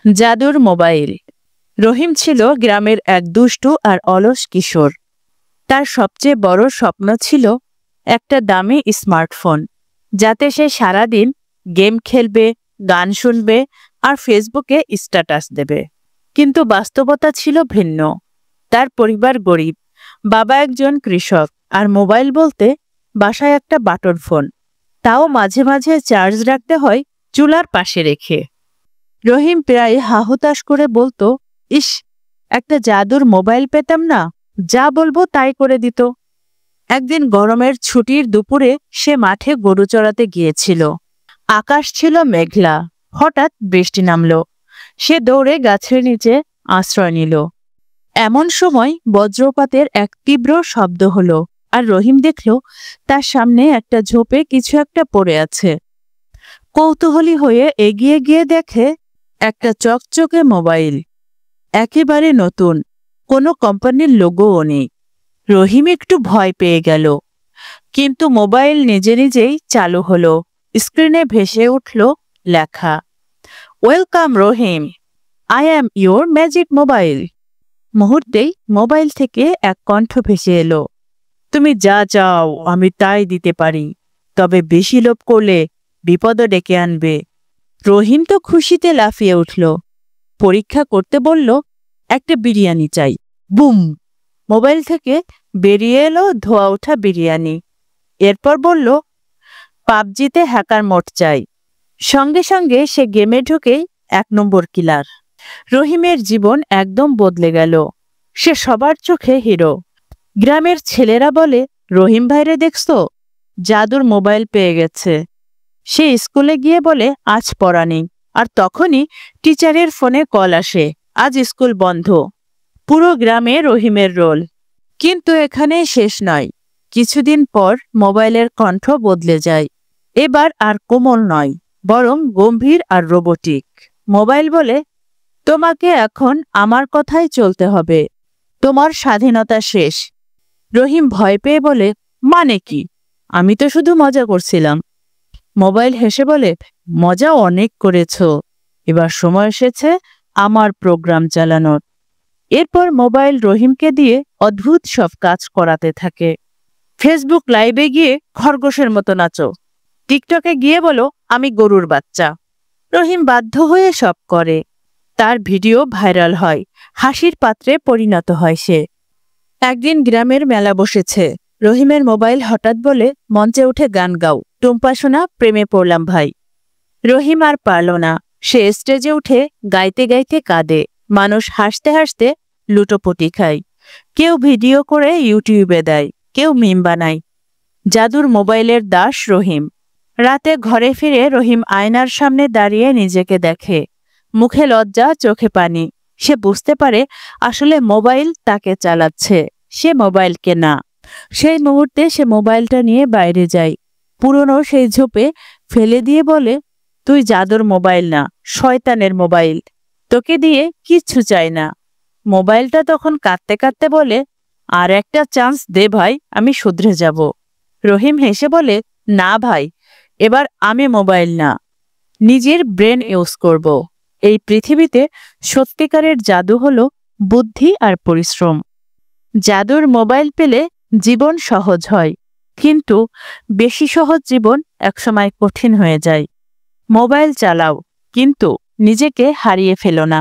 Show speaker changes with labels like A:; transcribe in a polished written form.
A: জাদুর মোবাইল। রহিম ছিল গ্রামের এক দুষ্টু আর অলস কিশোর। তার সবচেয়ে বড় স্বপ্ন ছিল একটা দামি স্মার্টফোন, যাতে সে সারাদিন গেম খেলবে, গান শুনবে আর ফেসবুকে স্ট্যাটাস দেবে। কিন্তু বাস্তবতা ছিল ভিন্ন। তার পরিবার গরিব, বাবা একজন কৃষক, আর মোবাইল বলতে বাসায় একটা বাটন ফোন, তাও মাঝে মাঝে চার্জ রাখতে হয় চুলার পাশে রেখে। রহিম প্রায় হাহুতাশ করে বলতো, ইস, একটা জাদুর মোবাইল পেতাম না, যা বলবো তাই করে দিত। একদিন গরমের ছুটির দুপুরে সে মাঠে গরু চড়াতে গিয়েছিল। আকাশ ছিল মেঘলা, হঠাৎ বৃষ্টি নামল। সে দৌড়ে গাছের নিচে আশ্রয় নিল। এমন সময় বজ্রপাতের এক তীব্র শব্দ হলো, আর রহিম দেখল তার সামনে একটা ঝোপে কিছু একটা পড়ে আছে। কৌতূহলী হয়ে এগিয়ে গিয়ে দেখে একটা চকচকে মোবাইল, একেবারে নতুন, কোনো কোম্পানির লোগোও নেই। রহিম একটু ভয় পেয়ে গেল, কিন্তু মোবাইল নিজে নিজেই চালু হলো। স্ক্রিনে ভেসে উঠল লেখা, welcome Rahim, I am your magic mobile. মুহূর্তেই মোবাইল থেকে এক কণ্ঠ ভেসে এলো, তুমি যা চাও আমি তাই দিতে পারি, তবে বেশি লোভ করলে বিপদও ডেকে আনবে। রহিম তো খুশিতে লাফিয়ে উঠল। পরীক্ষা করতে বলল, একটা বিরিয়ানি চাই। বুম! মোবাইল থেকে বেরিয়ে এলো ধোয়া ওঠা বিরিয়ানি। এরপর বলল, পাবজিতে হ্যাকার মোড চাই। সঙ্গে সঙ্গে সে গেমে ঢুকেই 1 নম্বর কিলার। রহিমের জীবন একদম বদলে গেল। সে সবার চোখে হিরো। গ্রামের ছেলেরা বলে, রহিম ভাইরে দেখছো, জাদুর মোবাইল পেয়ে গেছে। সে স্কুলে গিয়ে বলে, আজ পড়া নেই, আর তখনই টিচারের ফোনে কল আসে, আজ স্কুল বন্ধ। পুরো গ্রামে রহিমের রোল। কিন্তু এখানেই শেষ নয়। কিছুদিন পর মোবাইলের কণ্ঠ বদলে যায়। এবার আর কোমল নয়, বরং গম্ভীর আর রোবোটিক। মোবাইল বলে, তোমাকে এখন আমার কথাই চলতে হবে, তোমার স্বাধীনতা শেষ। রহিম ভয় পেয়ে বলে, মানে কি? আমি তো শুধু মজা করছিলাম। মোবাইল হেসে বলে, মজা অনেক করেছ, এবার সময় এসেছে আমার প্রোগ্রাম চালানোর। এরপর মোবাইল রহিমকে দিয়ে অদ্ভুত সব কাজ করাতে থাকে। ফেসবুক লাইভে গিয়ে খরগোশের মতো নাচো, টিকটকে গিয়ে বলো আমি গরুর বাচ্চা। রহিম বাধ্য হয়ে সব করে। তার ভিডিও ভাইরাল হয়, হাসির পাত্রে পরিণত হয় সে। একদিন গ্রামের মেলা বসেছে। রহিমের মোবাইল হঠাৎ বলে, মঞ্চে উঠে গান গাও, টুম্পা সোনা প্রেমে পড়লাম ভাই। রহিম আর পারল না। সে স্টেজে উঠে গাইতে গাইতে কাঁদে। মানুষ হাসতে হাসতে লুটোপুটি খায়। কেউ ভিডিও করে ইউটিউবে দেয়, কেউ মিম বানায়। জাদুর মোবাইলের দাস রহিম। রাতে ঘরে ফিরে রহিম আয়নার সামনে দাঁড়িয়ে নিজেকে দেখে। মুখে লজ্জা, চোখে পানি। সে বুঝতে পারে আসলে মোবাইল তাকে চালাচ্ছে, সে মোবাইলকে না। সেই মুহূর্তে সে মোবাইলটা নিয়ে বাইরে যায়। পুরনো সেই ঝোপে ফেলে দিয়ে বলে, তুই জাদুর মোবাইল না, শয়তানের মোবাইল, তোকে দিয়ে কিচ্ছু চাই না। মোবাইলটা তখন কাঁদতে কাঁদতে বলে, আর একটা চান্স দে ভাই, আমি শুধরে যাব। রহিম হেসে বলে, না ভাই, এবার আমি মোবাইল না, নিজের ব্রেন ইউজ করব। এই পৃথিবীতে সত্যিকারের জাদু হলো বুদ্ধি আর পরিশ্রম। জাদুর মোবাইল পেলে জীবন সহজ হয়, কিন্তু বেশি সহজ জীবন একসময় কঠিন হয়ে যায়। মোবাইল চালাও, কিন্তু নিজেকে হারিয়ে ফেলো না।